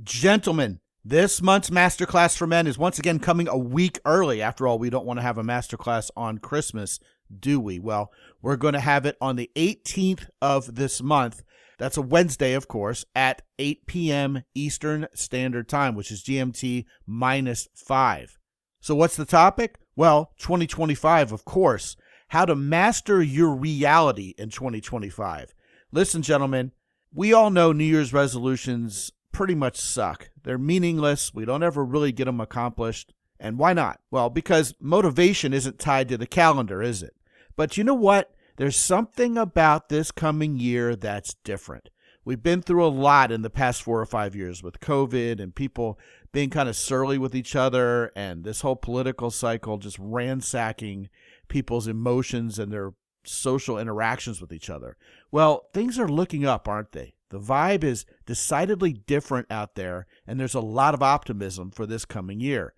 Gentlemen, this month's Masterclass for Men is once again coming a week early. After all, we don't want to have a Masterclass on Christmas, do we? Well, we're going to have it on the 18th of this month. That's a Wednesday, of course, at 8 p.m. Eastern Standard Time, which is GMT -5. So what's the topic? Well, 2025, of course. How to master your reality in 2025. Listen, gentlemen, we all know New Year's resolutions pretty much suck. They're meaningless. We don't ever really get them accomplished. And why not? Well, because motivation isn't tied to the calendar, is it? But you know what? There's something about this coming year that's different. We've been through a lot in the past 4 or 5 years with COVID and people being kind of surly with each other and this whole political cycle just ransacking people's emotions and their social interactions with each other. Well, things are looking up, aren't they? The vibe is decidedly different out there, and there's a lot of optimism for this coming year.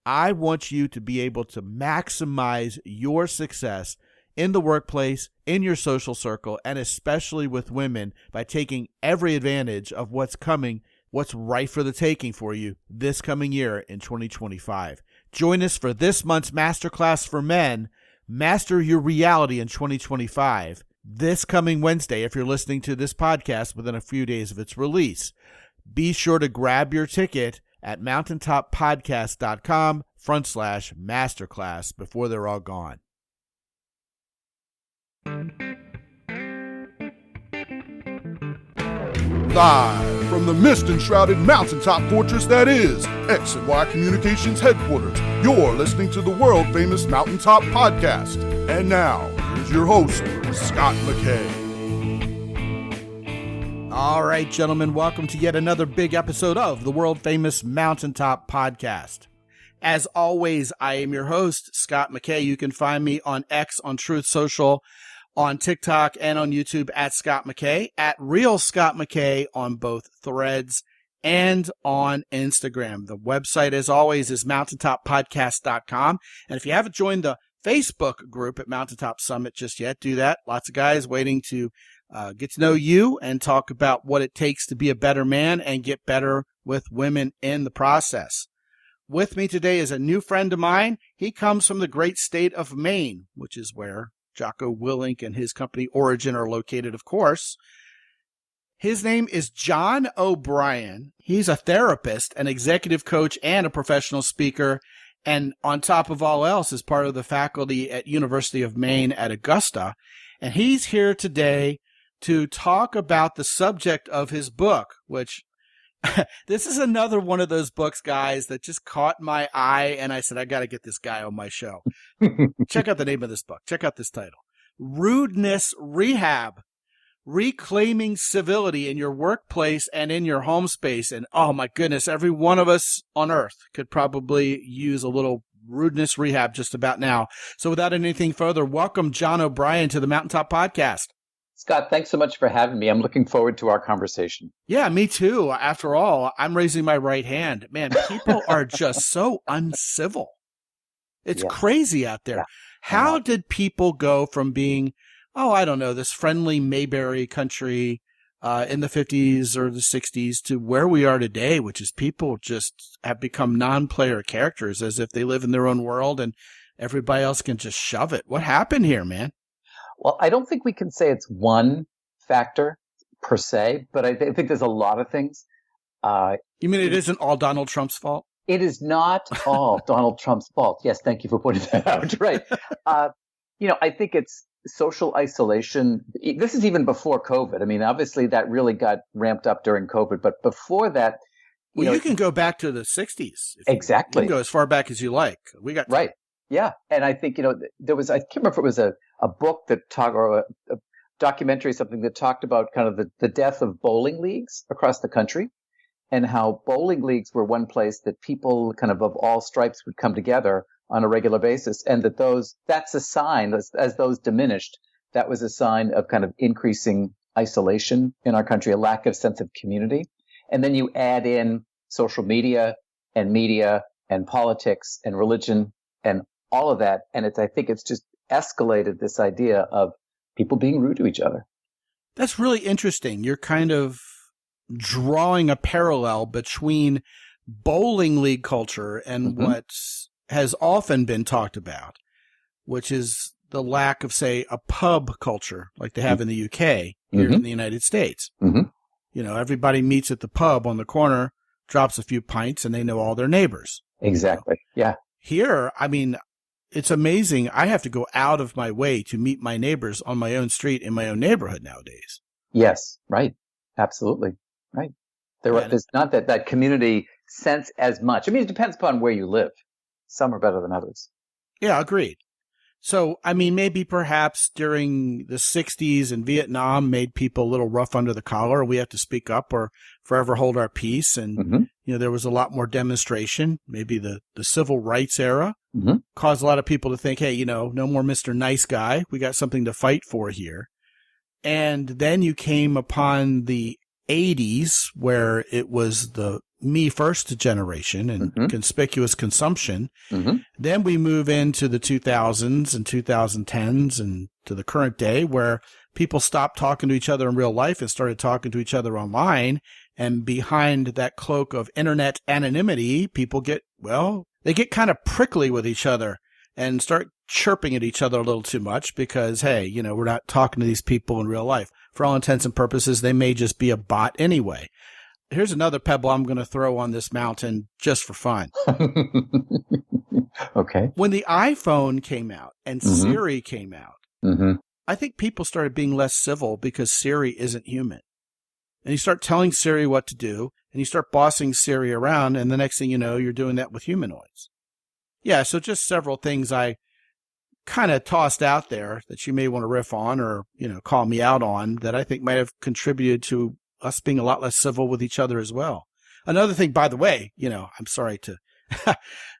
I want you to be able to maximize your success in the workplace, in your social circle, and especially with women by taking every advantage of what's coming, what's right for the taking for you this coming year in 2025. Join us for this month's Masterclass for Men, Master Your Reality in 2025, this coming Wednesday if you're listening to this podcast within a few days of its release. Be sure to grab your ticket at mountaintoppodcast.com/masterclass before they're all gone. Live from the mist-enshrouded mountaintop fortress that is X and Y Communications headquarters, you're listening to the world-famous Mountaintop Podcast. And now, here's your host, Scot McKay. All right, gentlemen, welcome to yet another big episode of the world-famous Mountaintop Podcast. As always, I am your host, Scot McKay. You can find me on X, on Truth Social, on TikTok, and on YouTube at Scot McKay, at Real Scot McKay on both Threads and on Instagram. The website, as always, is mountaintoppodcast.com. And if you haven't joined the Facebook group at Mountaintop Summit just yet, do that. Lots of guys waiting to get to know you and talk about what it takes to be a better man and get better with women in the process. With me today is a new friend of mine. He comes from the great state of Maine, which is where Jocko Willink and his company Origin are located, of course. His name is John O'Brien. He's a therapist, an executive coach, and a professional speaker. And on top of all else, is part of the faculty at University of Maine at Augusta. And he's here today to talk about the subject of his book, which this is another one of those books, guys, that just caught my eye, and I said, I got to get this guy on my show. Check out the name of this book. Check out this title. Rudeness Rehab, Reclaiming Civility in Your Workplace and in Your Home Space. And oh my goodness, every one of us on earth could probably use a little rudeness rehab just about now. So without anything further, welcome John O'Brien to the Mountaintop Podcast. Scott, thanks so much for having me. I'm looking forward to our conversation. Yeah, me too. After all, I'm raising my right hand. Man, people are just so uncivil. It's crazy out there. Yeah. How did people go from being, I don't know, this friendly Mayberry country in the 50s or the 60s to where we are today, which is people just have become non-player characters as if they live in their own world and everybody else can just shove it. What happened here, man? Well, I don't think we can say it's one factor per se, but I think there's a lot of things. You mean it isn't all Donald Trump's fault? It is not all Donald Trump's fault. Yes, thank you for pointing that out. Right. I think it's social isolation. This is even before COVID. I mean, obviously that really got ramped up during COVID, but before that, you can go back to the 60s. Exactly. You can go as far back as you like. We got right. Yeah. And I think, there was, I can't remember if it was a book that talked, or a documentary, something that talked about kind of the death of bowling leagues across the country and how bowling leagues were one place that people kind of all stripes would come together on a regular basis. And that's a sign, as those diminished, that was a sign of kind of increasing isolation in our country, a lack of sense of community. And then you add in social media and politics and religion and all of that. And I think it's just escalated this idea of people being rude to each other. That's really interesting. You're kind of drawing a parallel between bowling league culture and what has often been talked about, which is the lack of, say, a pub culture like they have in the UK here in the United States. You know, everybody meets at the pub on the corner, drops a few pints, and they know all their neighbors. Exactly. Yeah. Here, I mean, it's amazing. I have to go out of my way to meet my neighbors on my own street in my own neighborhood nowadays. Yes. Right. Absolutely. Right. There's not that community sense as much. I mean, it depends upon where you live. Some are better than others. Yeah, agreed. So, I mean, maybe perhaps during the 60s in Vietnam made people a little rough under the collar. We have to speak up or forever hold our peace. And, you know, there was a lot more demonstration. Maybe the civil rights era caused a lot of people to think, hey, you know, no more Mr. Nice Guy. We got something to fight for here. And then you came upon the 80s where it was the me first generation and conspicuous consumption. Then we move into the 2000s and 2010s and to the current day where people stopped talking to each other in real life and started talking to each other online. And behind that cloak of internet anonymity, people get kind of prickly with each other and start chirping at each other a little too much because, hey, you know, we're not talking to these people in real life. For all intents and purposes, they may just be a bot anyway. Here's another pebble I'm going to throw on this mountain just for fun. Okay. When the iPhone came out and Siri came out, I think people started being less civil because Siri isn't human. And you start telling Siri what to do, and you start bossing Siri around, and the next thing you know, you're doing that with humanoids. Yeah, so just several things I kind of tossed out there that you may want to riff on or, you know, call me out on that I think might have contributed to us being a lot less civil with each other as well. Another thing, by the way, you know, I'm sorry to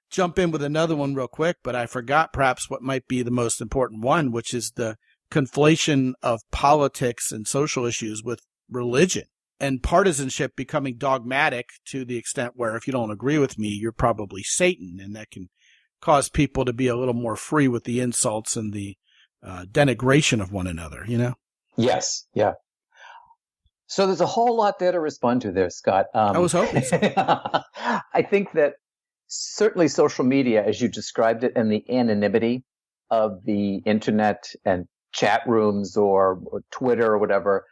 jump in with another one real quick, but I forgot perhaps what might be the most important one, which is the conflation of politics and social issues with religion and partisanship becoming dogmatic to the extent where if you don't agree with me, you're probably Satan. And that can cause people to be a little more free with the insults and the denigration of one another, you know? Yes. Yeah. So there's a whole lot there to respond to there, Scott. I was hoping so. I think that certainly social media, as you described it, and the anonymity of the internet and chat rooms or Twitter or whatever,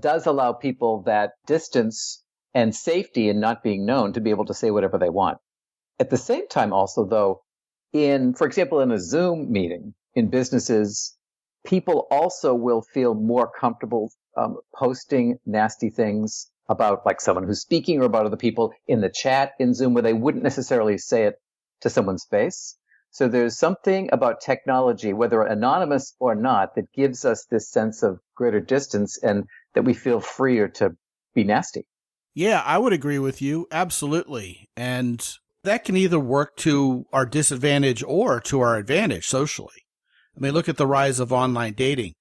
does allow people that distance and safety in not being known to be able to say whatever they want. At the same time also, though, for example, in a Zoom meeting in businesses, people also will feel more comfortable posting nasty things about like someone who's speaking or about other people in the chat in Zoom where they wouldn't necessarily say it to someone's face. So there's something about technology, whether anonymous or not, that gives us this sense of greater distance and that we feel freer to be nasty. Yeah, I would agree with you. Absolutely. And that can either work to our disadvantage or to our advantage socially. I mean, look at the rise of online dating.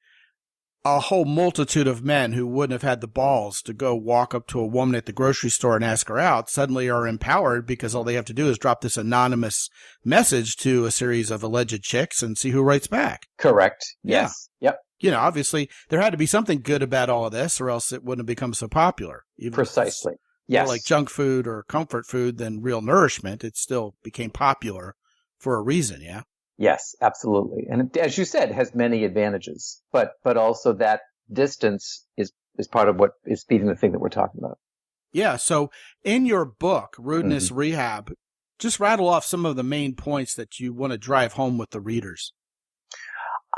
A whole multitude of men who wouldn't have had the balls to go walk up to a woman at the grocery store and ask her out suddenly are empowered because all they have to do is drop this anonymous message to a series of alleged chicks and see who writes back. Correct. Yes. Yeah. Yep. You know, obviously there had to be something good about all of this or else it wouldn't have become so popular. Even precisely. Yes. More like junk food or comfort food than real nourishment. It still became popular for a reason. Yeah. Yes, absolutely. And as you said, it has many advantages, but also that distance is part of what is feeding the thing that we're talking about. Yeah. So in your book, Rudeness Rehab, just rattle off some of the main points that you want to drive home with the readers.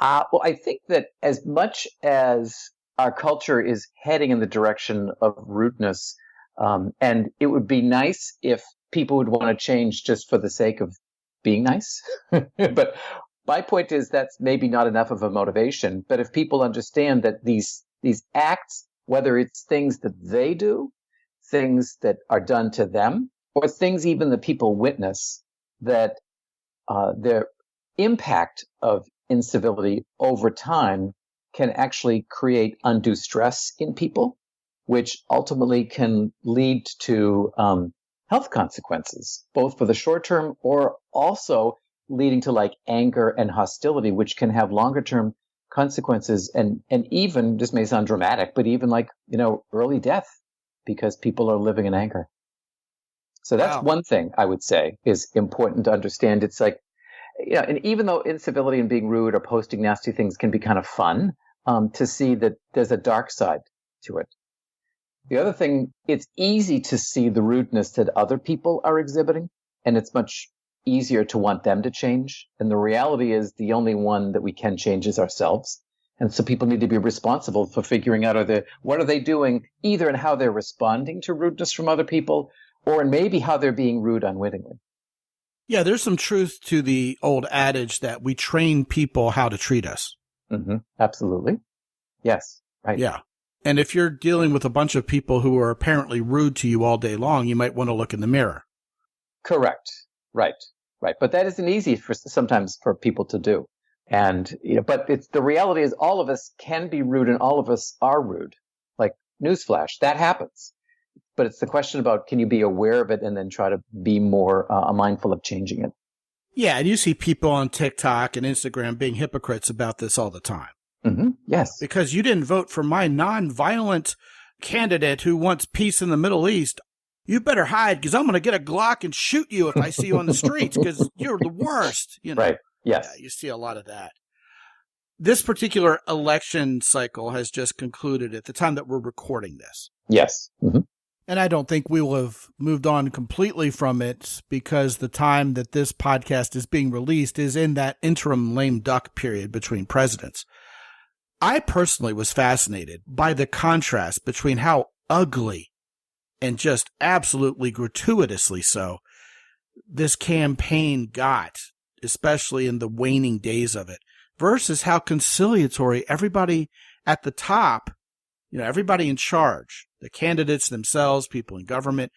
Well, I think that as much as our culture is heading in the direction of rudeness, and it would be nice if people would want to change just for the sake of being nice. But my point is that's maybe not enough of a motivation. But if people understand that these acts, whether it's things that they do, things that are done to them, or things even that people witness, that their impact of incivility over time can actually create undue stress in people, which ultimately can lead to health consequences, both for the short term or also leading to like anger and hostility, which can have longer term consequences and even, this may sound dramatic, but even like, early death because people are living in anger. So that's Wow. one thing I would say is important to understand. It's like, and even though incivility and being rude or posting nasty things can be kind of fun, to see that there's a dark side to it. The other thing, it's easy to see the rudeness that other people are exhibiting, and it's much easier to want them to change. And the reality is the only one that we can change is ourselves. And so people need to be responsible for figuring out what are they doing, either in how they're responding to rudeness from other people, or in maybe how they're being rude unwittingly. Yeah, there's some truth to the old adage that we train people how to treat us. Mm-hmm. Absolutely. Yes. Right. Yeah. And if you're dealing with a bunch of people who are apparently rude to you all day long, you might want to look in the mirror. Correct. Right. Right. But that isn't easy sometimes for people to do. And, but the reality is all of us can be rude and all of us are rude. Like, newsflash, that happens. But it's the question about, can you be aware of it and then try to be more mindful of changing it? Yeah. And you see people on TikTok and Instagram being hypocrites about this all the time. Mm-hmm. Yes. Because you didn't vote for my nonviolent candidate who wants peace in the Middle East. You better hide because I'm going to get a Glock and shoot you if I see you on the streets because you're the worst. Right. Yes. Yeah, you see a lot of that. This particular election cycle has just concluded at the time that we're recording this. Yes. Mm-hmm. And I don't think we will have moved on completely from it because the time that this podcast is being released is in that interim lame duck period between presidents. I personally was fascinated by the contrast between how ugly and just absolutely gratuitously so this campaign got, especially in the waning days of it, versus how conciliatory everybody at the top, everybody in charge, the candidates themselves, people in government,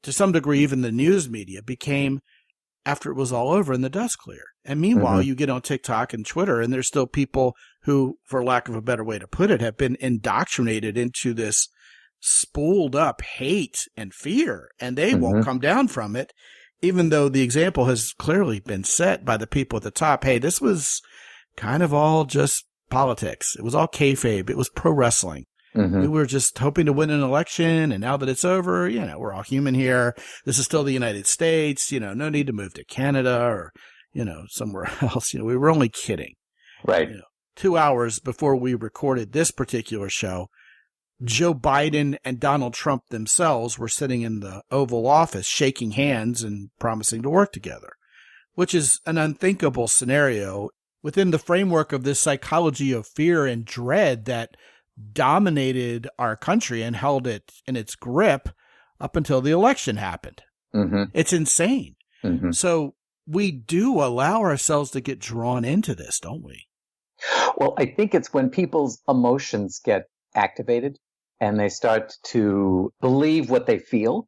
to some degree, even the news media became after it was all over and the dust cleared. And meanwhile, you get on TikTok and Twitter, and there's still people who, for lack of a better way to put it, have been indoctrinated into this spooled up hate and fear, and they won't come down from it, even though the example has clearly been set by the people at the top. Hey, this was kind of all just politics. It was all kayfabe. It was pro wrestling. We were just hoping to win an election, and now that it's over, we're all human here. This is still the United States. No need to move to Canada or, somewhere else. We were only kidding. Right. 2 hours before we recorded this particular show, Joe Biden and Donald Trump themselves were sitting in the Oval Office shaking hands and promising to work together, which is an unthinkable scenario within the framework of this psychology of fear and dread that dominated our country and held it in its grip up until the election happened. It's insane. So we do allow ourselves to get drawn into this, don't we? Well, I think it's when people's emotions get activated and they start to believe what they feel.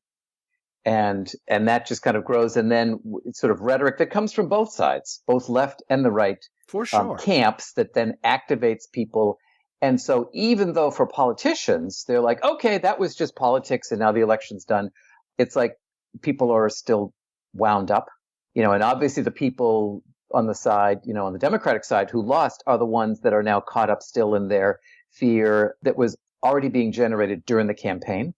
And that just kind of grows. And then it's sort of rhetoric that comes from both sides, both left and the right, for sure, camps that then activates people. And so even though for politicians, they're like, okay, that was just politics and now the election's done. It's like people are still wound up, and obviously the people on the side, on the Democratic side who lost are the ones that are now caught up still in their fear that was already being generated during the campaign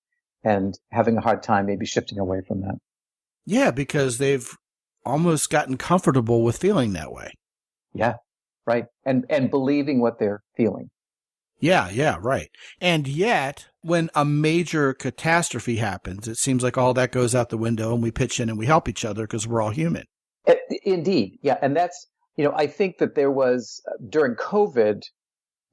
and having a hard time maybe shifting away from that. Yeah, because they've almost gotten comfortable with feeling that way. Yeah, right. And believing what they're feeling. Yeah, right. And yet, when a major catastrophe happens, it seems like all that goes out the window and we pitch in and we help each other because we're all human. Indeed. Yeah. And that's, I think that there was, during COVID,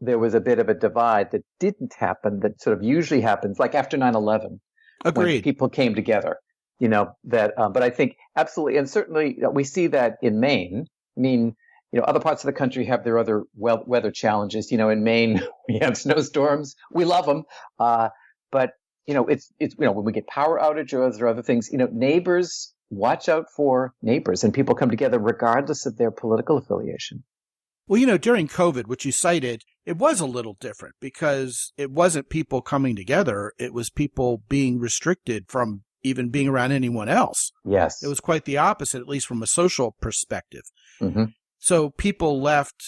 there was a bit of a divide that didn't happen, that sort of usually happens, like after 9/11. Agreed. When people came together, but I think absolutely. And certainly we see that in Maine. I mean, other parts of the country have their other weather challenges. In Maine, we have snowstorms. We love them. But, it's when we get power outage or other things, neighbors watch out for neighbors and people come together regardless of their political affiliation. Well, during COVID, which you cited, it was a little different because it wasn't people coming together. It was people being restricted from even being around anyone else. Yes. It was quite the opposite, at least from a social perspective. So people left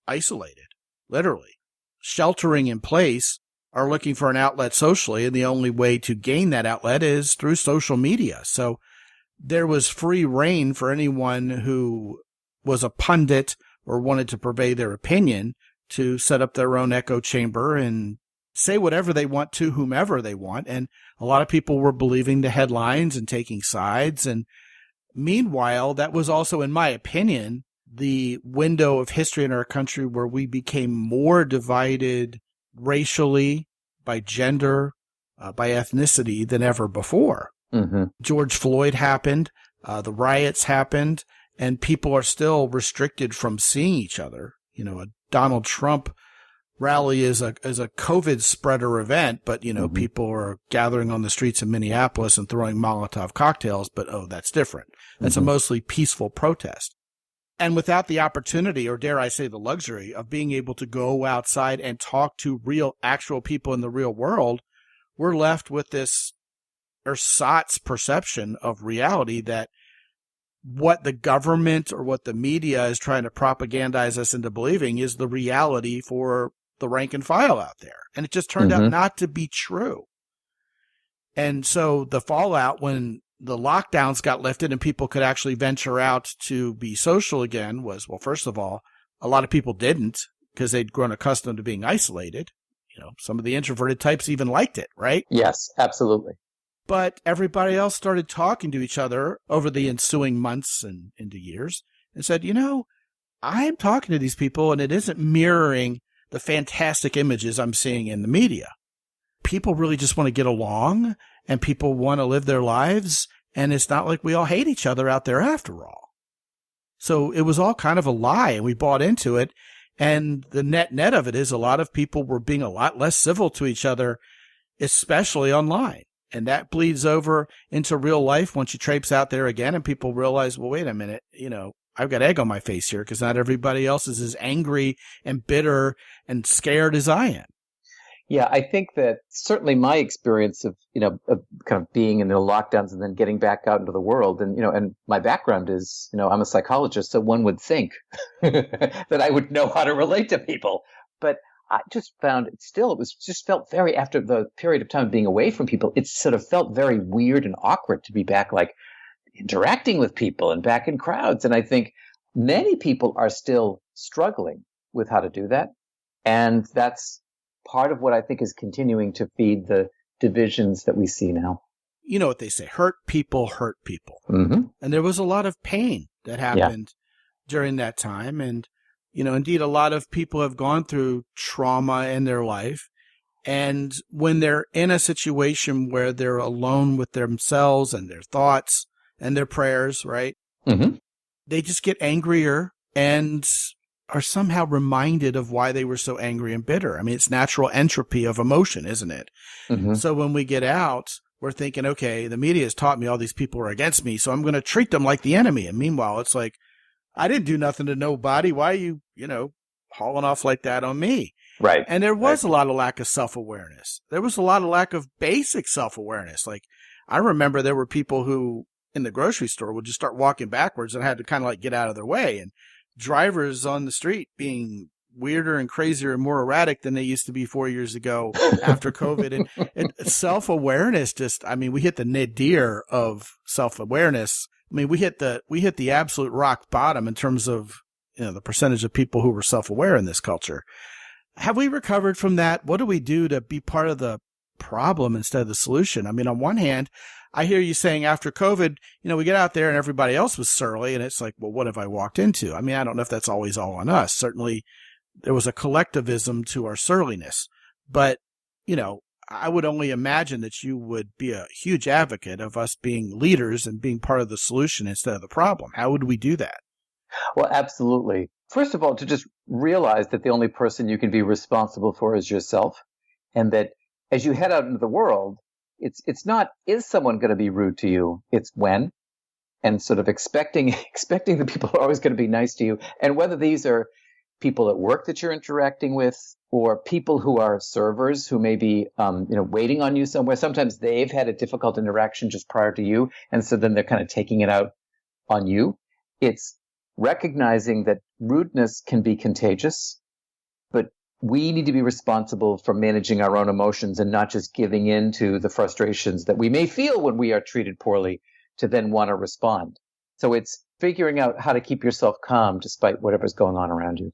isolated, literally, sheltering in place are looking for an outlet socially, and the only way to gain that outlet is through social media. So there was free reign for anyone who was a pundit or wanted to purvey their opinion to set up their own echo chamber and say whatever they want to whomever they want. And a lot of people were believing the headlines and taking sides. And meanwhile, that was also, in my opinion, the window of history in our country where we became more divided racially, by gender, by ethnicity than ever before. Mm-hmm. George Floyd happened, the riots happened, and people are still restricted from seeing each other. You know, a Donald Trump rally is a COVID spreader event, but, you know, people are gathering on the streets of Minneapolis and throwing Molotov cocktails, but, that's different. That's a mostly peaceful protest. And without the opportunity, or dare I say the luxury, of being able to go outside and talk to actual people in the real world, we're left with this ersatz perception of reality that what the government or what the media is trying to propagandize us into believing is the reality for the rank and file out there. And it just turned out not to be true. And so the fallout when the lockdowns got lifted and people could actually venture out to be social again was, well, first of all, a lot of people didn't because they'd grown accustomed to being isolated. You know, some of the introverted types even liked it, right? Yes, absolutely. But everybody else started talking to each other over the ensuing months and into years and said, you know, I'm talking to these people and it isn't mirroring the fantastic images I'm seeing in the media. People really just want to get along and people want to live their lives. And it's not like we all hate each other out there after all. So it was all kind of a lie and we bought into it. And the net of it is a lot of people were being a lot less civil to each other, especially online. And that bleeds over into real life once you traipse out there again and people realize, well, wait a minute, you know, I've got egg on my face here because not everybody else is as angry and bitter and scared as I am. Yeah, I think that certainly my experience of kind of being in the lockdowns and then getting back out into the world, and and my background is, I'm a psychologist, so one would think that I would know how to relate to people, but I just found it felt very, after the period of time being away from people, it sort of felt very weird and awkward to be back, like interacting with people and back in crowds. And I think many people are still struggling with how to do that, and that's part of what I think is continuing to feed the divisions that we see now. You know what they say, hurt people hurt people. Mm-hmm. And there was a lot of pain that happened during that time. And, indeed, a lot of people have gone through trauma in their life. And when they're in a situation where they're alone with themselves and their thoughts and their prayers, right? Mm-hmm. They just get angrier and are somehow reminded of why they were so angry and bitter. I mean, it's natural entropy of emotion, isn't it? Mm-hmm. So when we get out, we're thinking, okay, the media has taught me all these people are against me, so I'm going to treat them like the enemy. And meanwhile, it's like, I didn't do nothing to nobody. Why are you, hauling off like that on me? Right. And there was a lot of lack of self-awareness. There was a lot of lack of basic self-awareness. Like, I remember there were people who in the grocery store would just start walking backwards and had to kind of like get out of their way. And drivers on the street being weirder and crazier and more erratic than they used to be 4 years ago after COVID. And self-awareness we hit the nadir of self-awareness. I mean, we hit the absolute rock bottom in terms of, the percentage of people who were self-aware in this culture. Have we recovered from that? What do we do to be part of the problem instead of the solution? I mean, on one hand, I hear you saying after COVID, we get out there and everybody else was surly and it's like, well, what have I walked into? I mean, I don't know if that's always all on us. Certainly there was a collectivism to our surliness, but, I would only imagine that you would be a huge advocate of us being leaders and being part of the solution instead of the problem. How would we do that? Well, absolutely. First of all, to just realize that the only person you can be responsible for is yourself, and that as you head out into the world, it's not, is someone going to be rude to you? It's when, and sort of expecting that people are always going to be nice to you. And whether these are people at work that you're interacting with or people who are servers who may be, waiting on you somewhere. Sometimes they've had a difficult interaction just prior to you. And so then they're kind of taking it out on you. It's recognizing that rudeness can be contagious, but we need to be responsible for managing our own emotions and not just giving in to the frustrations that we may feel when we are treated poorly to then want to respond. So it's figuring out how to keep yourself calm despite whatever's going on around you.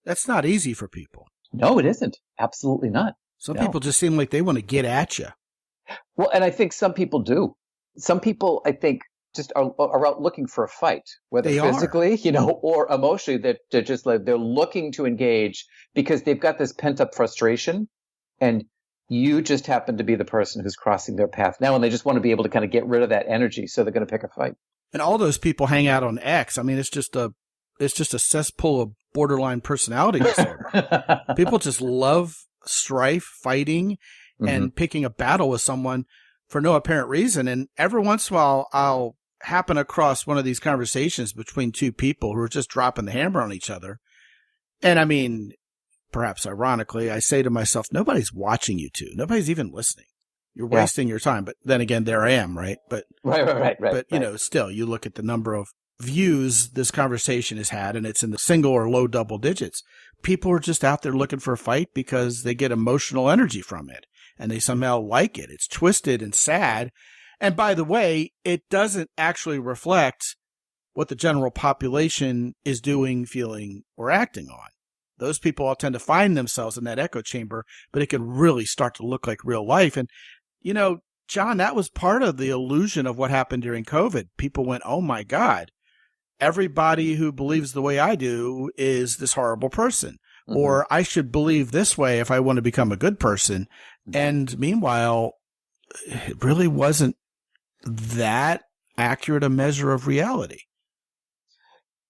That's not easy for people. No, it isn't. Absolutely not. Some people just seem like they want to get at you. Well, and I think some people do. Some people, I think, just are out looking for a fight, whether physically, or emotionally. They're just like, they're looking to engage because they've got this pent up frustration, and you just happen to be the person who's crossing their path now, and they just want to be able to kind of get rid of that energy, so they're going to pick a fight. And all those people hang out on X. I mean, it's just a cesspool of borderline personality disorder. People just love strife, fighting, and picking a battle with someone for no apparent reason. And every once in a while, I'll happen across one of these conversations between two people who are just dropping the hammer on each other. And I mean, perhaps ironically, I say to myself, nobody's watching you two. Nobody's even listening. You're wasting your time. But then again, there I am, right? But right. But, still, you look at the number of views this conversation has had, and it's in the single or low double digits. People are just out there looking for a fight because they get emotional energy from it, and they somehow like it. It's twisted and sad. And by the way, it doesn't actually reflect what the general population is doing, feeling, or acting on. Those people all tend to find themselves in that echo chamber, but it can really start to look like real life. And, John, that was part of the illusion of what happened during COVID. People went, oh my God, everybody who believes the way I do is this horrible person. Or I should believe this way if I want to become a good person. And meanwhile, it really wasn't that accurate a measure of reality.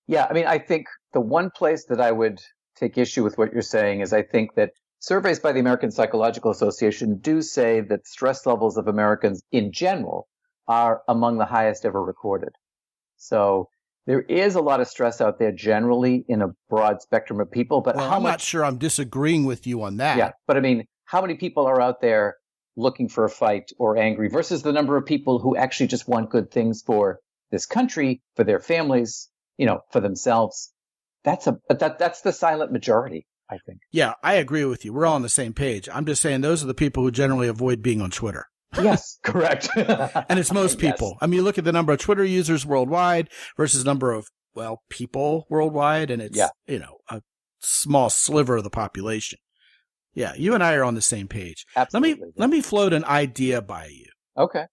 Yeah, I mean, I think the one place that I would take issue with what you're saying is I think that surveys by the American Psychological Association do say that stress levels of Americans in general are among the highest ever recorded. So there is a lot of stress out there generally in a broad spectrum of people. But I'm not sure I'm disagreeing with you on that. Yeah, but I mean, how many people are out there looking for a fight or angry versus the number of people who actually just want good things for this country, for their families, for themselves? That's the silent majority, I think. Yeah, I agree with you. We're all on the same page. I'm just saying those are the people who generally avoid being on Twitter. Yes, correct. And it's most people. Yes. I mean, you look at the number of Twitter users worldwide versus number of, people worldwide, and it's, a small sliver of the population. Yeah, you and I are on the same page. Absolutely. Let me float an idea by you. Okay.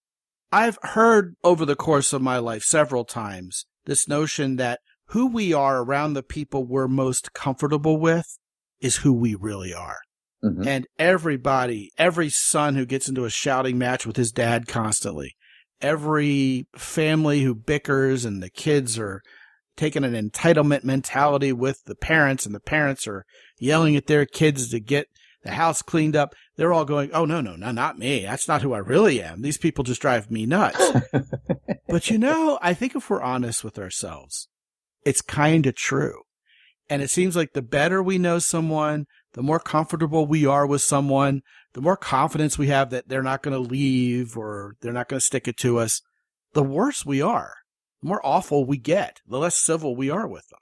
I've heard over the course of my life several times this notion that who we are around the people we're most comfortable with is who we really are. And every son who gets into a shouting match with his dad constantly, every family who bickers and the kids are taking an entitlement mentality with the parents and the parents are yelling at their kids to get the house cleaned up. They're all going, oh, no, not me. That's not who I really am. These people just drive me nuts. But I think if we're honest with ourselves, it's kind of true. And it seems like the better we know someone, the more comfortable we are with someone, the more confidence we have that they're not going to leave or they're not going to stick it to us, the worse we are, the more awful we get, the less civil we are with them.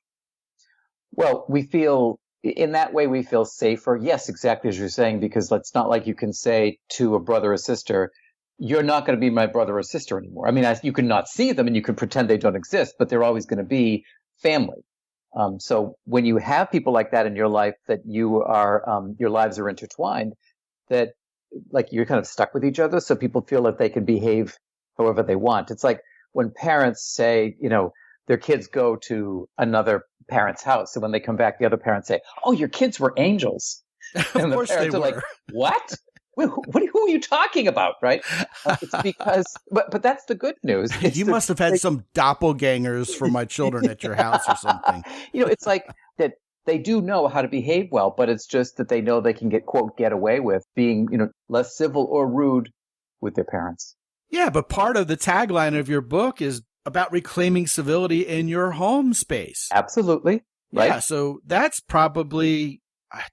Well, we feel safer. Yes, exactly as you're saying, because it's not like you can say to a brother or sister, you're not going to be my brother or sister anymore. I mean, you can not see them and you can pretend they don't exist, but they're always going to be family. So when you have people like that in your life, that you are, your lives are intertwined, that like you're kind of stuck with each other. So people feel that they can behave however they want. It's like when parents say, their kids go to another parent's house. And when they come back, the other parents say, oh, your kids were angels. And the parents are like, what? Who are you talking about, right? It's because, but that's the good news. You must have had some doppelgangers for my children at your house or something. It's like that they do know how to behave well, but it's just that they know they can get away with being, less civil or rude with their parents. Yeah, but part of the tagline of your book is about reclaiming civility in your home space. Absolutely. Right. Yeah, so that's probably,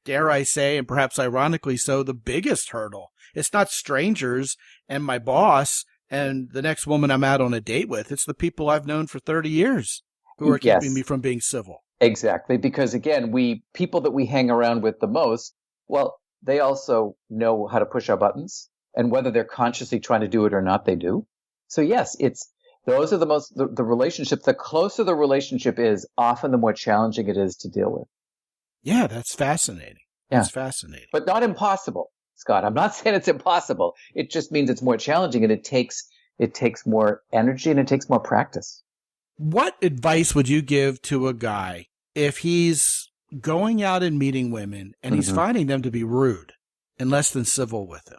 dare I say, and perhaps ironically so, the biggest hurdle. It's not strangers and my boss and the next woman I'm out on a date with. It's the people I've known for 30 years who are keeping me from being civil. Exactly. Because again, people that we hang around with the most, Well, they also know how to push our buttons, and whether they're consciously trying to do it or not, they do. So yes, those are the relationships. The closer the relationship is, often the more challenging it is to deal with. Yeah, that's fascinating. Yeah. That's fascinating. But not impossible, Scott. I'm not saying it's impossible. It just means it's more challenging, and it takes more energy and it takes more practice. What advice would you give to a guy if he's going out and meeting women and he's finding them to be rude and less than civil with him?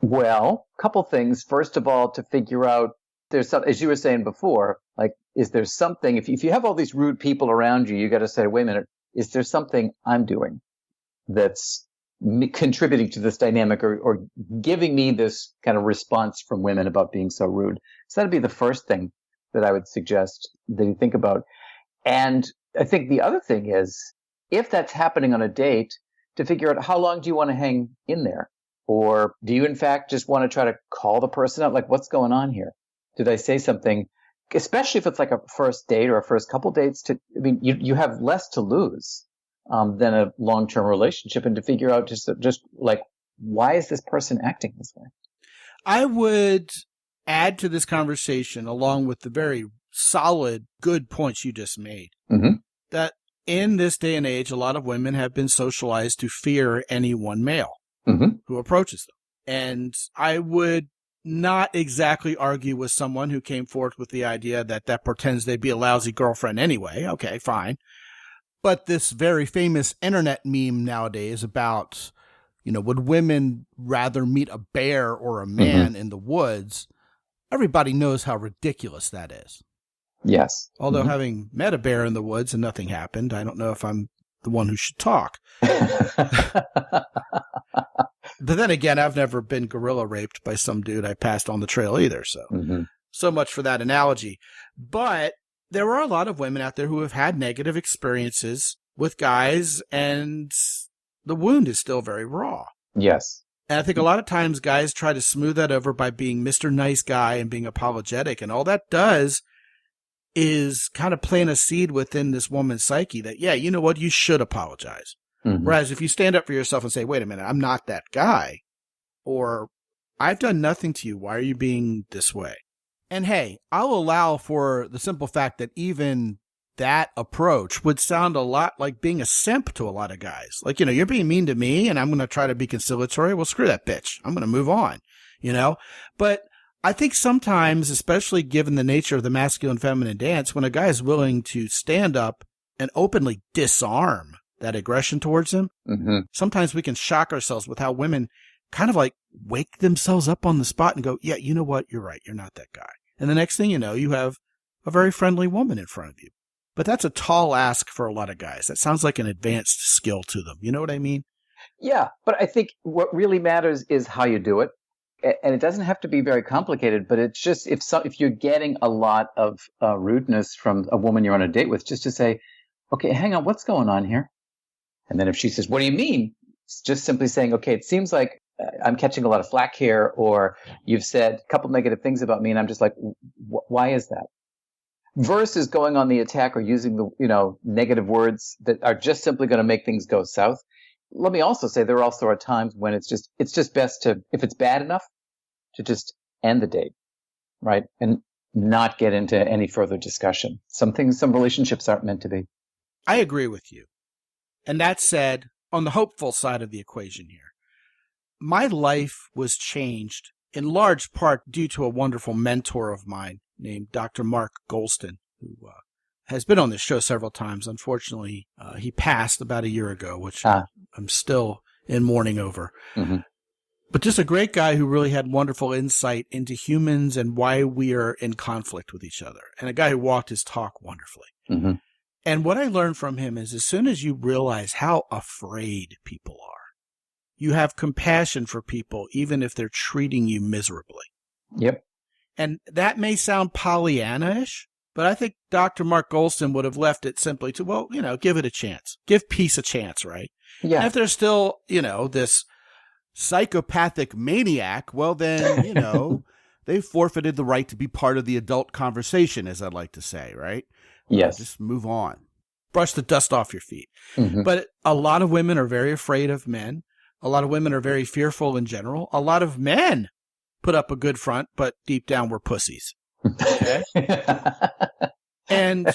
Well, a couple things. First of all, to figure out, there's some, as you were saying before, like, is there something, if you have all these rude people around you, you got to say, wait a minute, is there something I'm doing that's contributing to this dynamic or giving me this kind of response from women about being so rude? So that'd be the first thing that I would suggest that you think about. And I think the other thing is, if that's happening on a date, to figure out how long do you want to hang in there? Or do you, in fact, just want to try to call the person out? Like, what's going on here? Did I say something? Especially if it's like a first date or a first couple dates. You have less to lose than a long-term relationship, and to figure out just like, why is this person acting this way? I would add to this conversation, along with the very solid, good points you just made, that in this day and age, a lot of women have been socialized to fear any one male who approaches them. And I would not exactly argue with someone who came forth with the idea that pretends they'd be a lousy girlfriend anyway. Okay, fine. But this very famous internet meme nowadays about, would women rather meet a bear or a man in the woods? Everybody knows how ridiculous that is. Yes. Although having met a bear in the woods and nothing happened, I don't know if I'm the one who should talk. But then again, I've never been gorilla raped by some dude I passed on the trail either. So much for that analogy. But there are a lot of women out there who have had negative experiences with guys, and the wound is still very raw. Yes. And I think a lot of times guys try to smooth that over by being Mr. Nice Guy and being apologetic. And all that does is kind of plant a seed within this woman's psyche that, yeah, you know what, you should apologize. Whereas if you stand up for yourself and say, wait a minute, I'm not that guy, or I've done nothing to you, why are you being this way? And hey, I'll allow for the simple fact that even that approach would sound a lot like being a simp to a lot of guys. Like, you're being mean to me and I'm going to try to be conciliatory. Well, screw that bitch. I'm going to move on, But I think sometimes, especially given the nature of the masculine feminine dance, when a guy is willing to stand up and openly disarm that aggression towards him, sometimes we can shock ourselves with how women kind of like wake themselves up on the spot and go, yeah, you know what? You're right. You're not that guy. And the next thing you know, you have a very friendly woman in front of you. But that's a tall ask for a lot of guys. That sounds like an advanced skill to them. You know what I mean? Yeah, but I think what really matters is how you do it. And it doesn't have to be very complicated, but it's just if you're getting a lot of rudeness from a woman you're on a date with, just to say, okay, hang on, what's going on here? And then if she says, what do you mean? It's just simply saying, okay, it seems like I'm catching a lot of flack here, or you've said a couple negative things about me, and I'm just like, why is that? Versus going on the attack or using the negative words that are just simply going to make things go south. Let me also say there also are times when it's just best to, if it's bad enough, to just end the date, right? And not get into any further discussion. Some relationships aren't meant to be. I agree with you. And that said, on the hopeful side of the equation here, my life was changed in large part due to a wonderful mentor of mine named Dr. Mark Golston, who has been on this show several times. Unfortunately, he passed about a year ago, which I'm still in mourning over. But just a great guy who really had wonderful insight into humans and why we are in conflict with each other, and a guy who walked his talk wonderfully. And what I learned from him is as soon as you realize how afraid people are, you have compassion for people, even if they're treating you miserably. Yep. And that may sound Pollyanna-ish, but I think Dr. Mark Golston would have left it simply to, give it a chance. Give peace a chance, right? Yeah. And if there's still, this psychopathic maniac, well then, they've forfeited the right to be part of the adult conversation, as I'd like to say, right? Yes. Just move on. brush the dust off your feet. Mm-hmm. But a lot of women are very afraid of men. A lot of women are very fearful in general. A lot of men put up a good front, but deep down we're pussies. Okay? And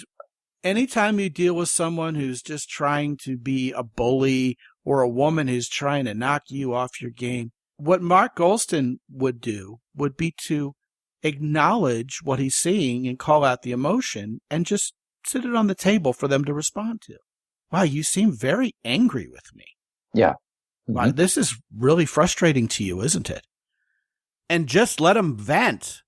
anytime you deal with someone who's just trying to be a bully or a woman who's trying to knock you off your game, what Mark Goldstein would do would be to acknowledge what he's seeing and call out the emotion and just sit it on the table for them to respond to. Wow, you seem very angry with me. Yeah. Mm-hmm. Wow, this is really frustrating to you, isn't it? And just let them vent.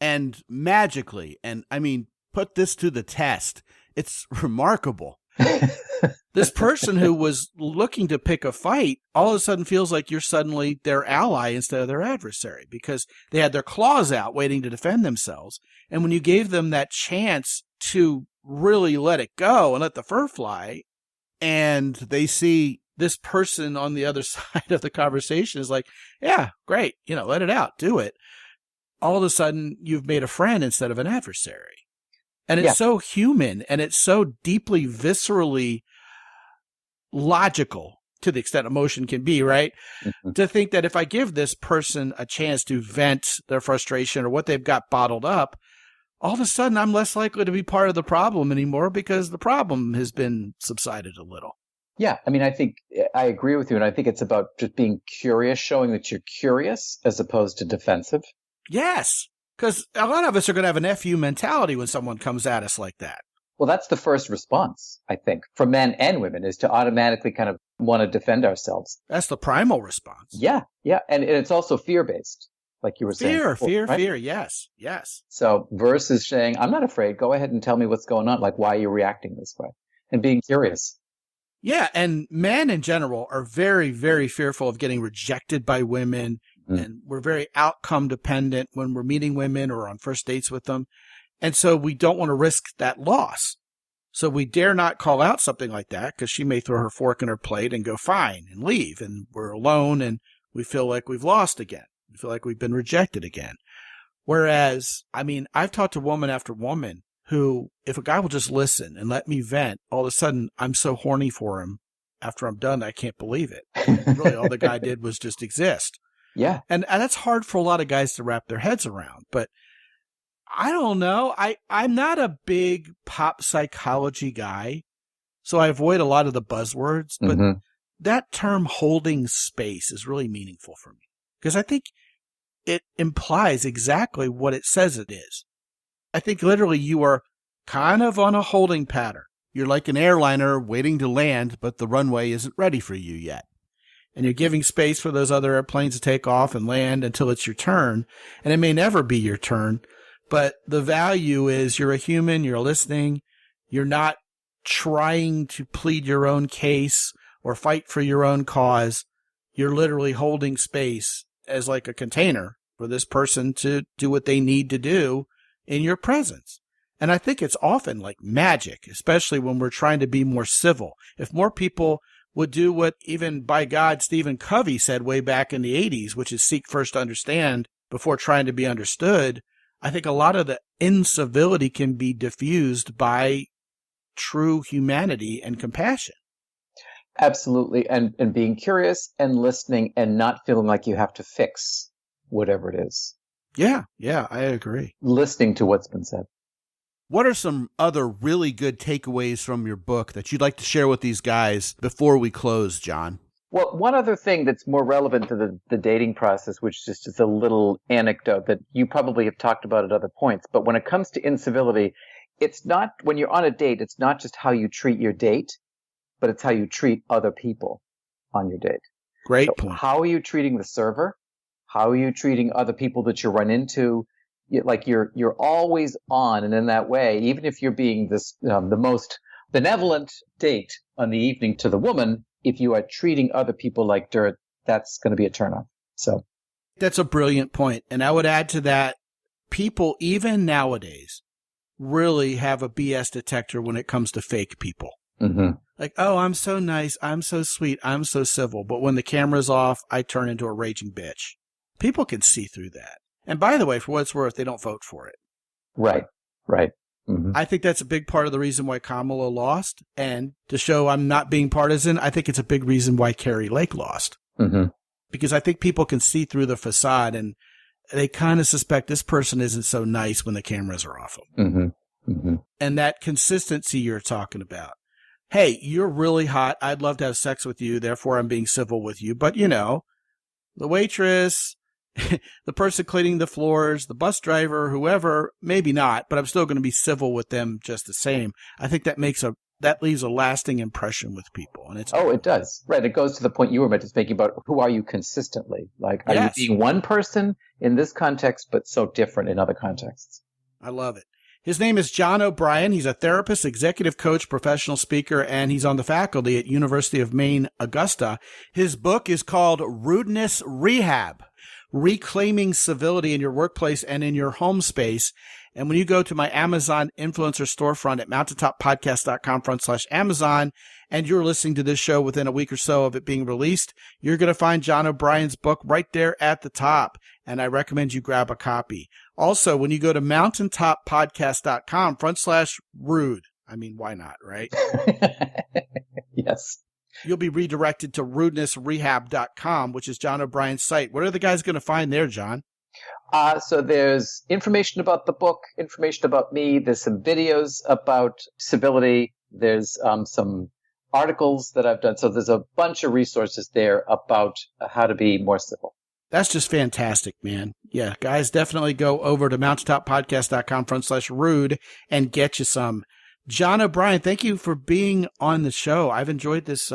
And magically, and I mean, put this to the test. It's remarkable. This person who was looking to pick a fight all of a sudden feels like you're suddenly their ally instead of their adversary because they had their claws out waiting to defend themselves. And when you gave them that chance to really let it go and let the fur fly, and they see this person on the other side of the conversation is like, yeah, great, let it out, do it. All of a sudden you've made a friend instead of an adversary. And it's so human and it's so deeply, viscerally logical to the extent emotion can be, right? Mm-hmm. To think that if I give this person a chance to vent their frustration or what they've got bottled up, all of a sudden I'm less likely to be part of the problem anymore because the problem has been subsided a little. Yeah. I mean, I think I agree with you. And I think it's about just being curious, showing that you're curious as opposed to defensive. Yes. Because a lot of us are going to have an FU mentality when someone comes at us like that. Well, that's the first response, I think, for men and women, is to automatically kind of want to defend ourselves. That's the primal response. Yeah, yeah. And it's also fear-based, like you were saying. Fear, yes. So versus saying, I'm not afraid, go ahead and tell me what's going on, like why you're reacting this way, and being curious. Yeah, and men in general are very, very fearful of getting rejected by women, and we're very outcome dependent when we're meeting women or on first dates with them. And so we don't want to risk that loss. So we dare not call out something like that because she may throw her fork in her plate and go fine and leave. And we're alone and we feel like we've lost again. We feel like we've been rejected again. Whereas, I mean, I've talked to woman after woman who, if a guy will just listen and let me vent, all of a sudden I'm so horny for him after I'm done, I can't believe it. Really, all the guy did was just exist. Yeah. And that's hard for a lot of guys to wrap their heads around. But I don't know. I'm not a big pop psychology guy, so I avoid a lot of the buzzwords. But that term holding space is really meaningful for me because I think it implies exactly what it says it is. I think literally you are kind of on a holding pattern. You're like an airliner waiting to land, but the runway isn't ready for you yet. And you're giving space for those other airplanes to take off and land until it's your turn. And it may never be your turn, but the value is you're a human, you're listening, you're not trying to plead your own case or fight for your own cause. You're literally holding space as like a container for this person to do what they need to do in your presence. And I think it's often like magic, especially when we're trying to be more civil. If more people would do what even, by God, Stephen Covey said way back in the 80s, which is seek first to understand before trying to be understood, I think a lot of the incivility can be diffused by true humanity and compassion. Absolutely. And being curious and listening and not feeling like you have to fix whatever it is. Yeah, I agree. Listening to what's been said. What are some other really good takeaways from your book that you'd like to share with these guys before we close, John? Well, one other thing that's more relevant to the dating process, which is just a little anecdote that you probably have talked about at other points, but when it comes to incivility, it's not, when you're on a date, it's not just how you treat your date, but it's how you treat other people on your date. Great point. How are you treating the server? How are you treating other people that you run into? Like you're always on, and in that way, even if you're being this the most benevolent date on the evening to the woman, if you are treating other people like dirt, that's going to be a turnoff. So that's a brilliant point. And I would add to that, people even nowadays really have a BS detector when it comes to fake people. Mm-hmm. Like, oh, I'm so nice, I'm so sweet, I'm so civil, but when the camera's off, I turn into a raging bitch. People can see through that. And by the way, for what it's worth, they don't vote for it. Right. Mm-hmm. I think that's a big part of the reason why Kamala lost. And to show I'm not being partisan, I think it's a big reason why Carrie Lake lost. Mm-hmm. Because I think people can see through the facade and they kind of suspect this person isn't so nice when the cameras are off them. Mm-hmm. Mm-hmm. And that consistency you're talking about. Hey, you're really hot. I'd love to have sex with you. Therefore, I'm being civil with you. But, the waitress, the person cleaning the floors, the bus driver, whoever, maybe not, but I'm still going to be civil with them just the same. I think that leaves a lasting impression with people. And it does. Right. It goes to the point you were just making about who are you consistently? Like, are you being one person in this context, but so different in other contexts? I love it. His name is John O'Brien. He's a therapist, executive coach, professional speaker, and he's on the faculty at University of Maine, Augusta. His book is called Rudeness Rehab, Reclaiming Civility in Your Workplace and in Your Home Space. And when you go to my Amazon influencer storefront at mountaintoppodcast.com/Amazon, and you're listening to this show within a week or so of it being released, you're going to find John O'Brien's book right there at the top. And I recommend you grab a copy. Also, when you go to mountaintoppodcast.com/rude, I mean, why not, right? Yes. You'll be redirected to rudenessrehab.com, which is John O'Brien's site. What are the guys going to find there, John? So there's information about the book, information about me. There's some videos about civility. There's some articles that I've done. So there's a bunch of resources there about how to be more civil. That's just fantastic, man. Yeah, guys, definitely go over to mountaintoppodcast.com/rude and get you some. John O'Brien, thank you for being on the show. I've enjoyed this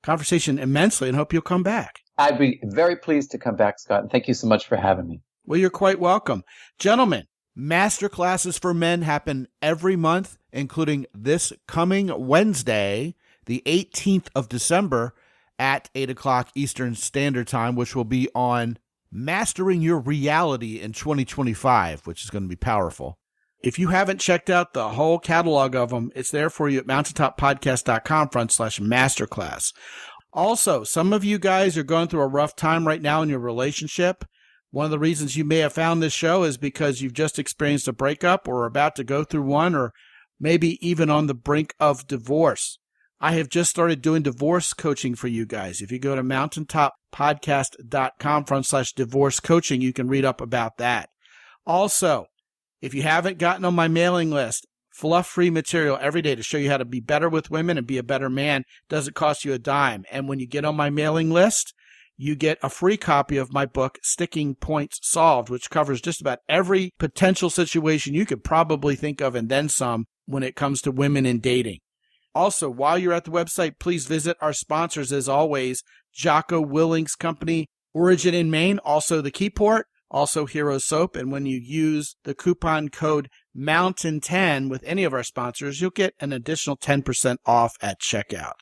conversation immensely and hope you'll come back. I'd be very pleased to come back, Scott, and thank you so much for having me. Well, you're quite welcome. Gentlemen, master classes for men happen every month, including this coming Wednesday, the 18th of December at 8 o'clock Eastern Standard Time, which will be on Mastering Your Reality in 2025, which is going to be powerful. If you haven't checked out the whole catalog of them, it's there for you at mountaintoppodcast.com/masterclass. Also, some of you guys are going through a rough time right now in your relationship. One of the reasons you may have found this show is because you've just experienced a breakup or are about to go through one, or maybe even on the brink of divorce. I have just started doing divorce coaching for you guys. If you go to mountaintoppodcast.com/divorce coaching, you can read up about that. Also, if you haven't gotten on my mailing list, fluff-free material every day to show you how to be better with women and be a better man. Doesn't cost you a dime. And when you get on my mailing list, you get a free copy of my book, Sticking Points Solved, which covers just about every potential situation you could probably think of and then some when it comes to women and dating. Also, while you're at the website, please visit our sponsors as always, Jocko Willings Company, Origin in Maine, also the Keyport, also Hero Soap. And when you use the coupon code MOUNTAIN10 with any of our sponsors, you'll get an additional 10% off at checkout.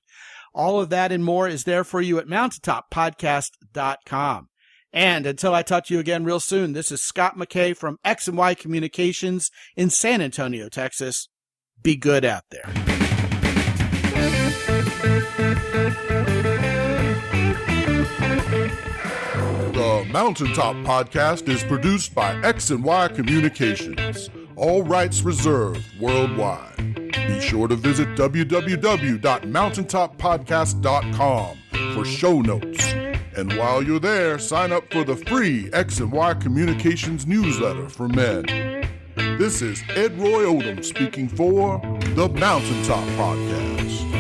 All of that and more is there for you at mountaintoppodcast.com. And until I talk to you again real soon, this is Scott McKay from X&Y Communications in San Antonio, Texas. Be good out there. The Mountaintop Podcast is produced by X&Y Communications. All rights reserved worldwide. Be sure to visit www.mountaintoppodcast.com for show notes. And while you're there, sign up for the free X&Y Communications newsletter for men. This is Ed Roy Odom speaking for the Mountaintop Podcast.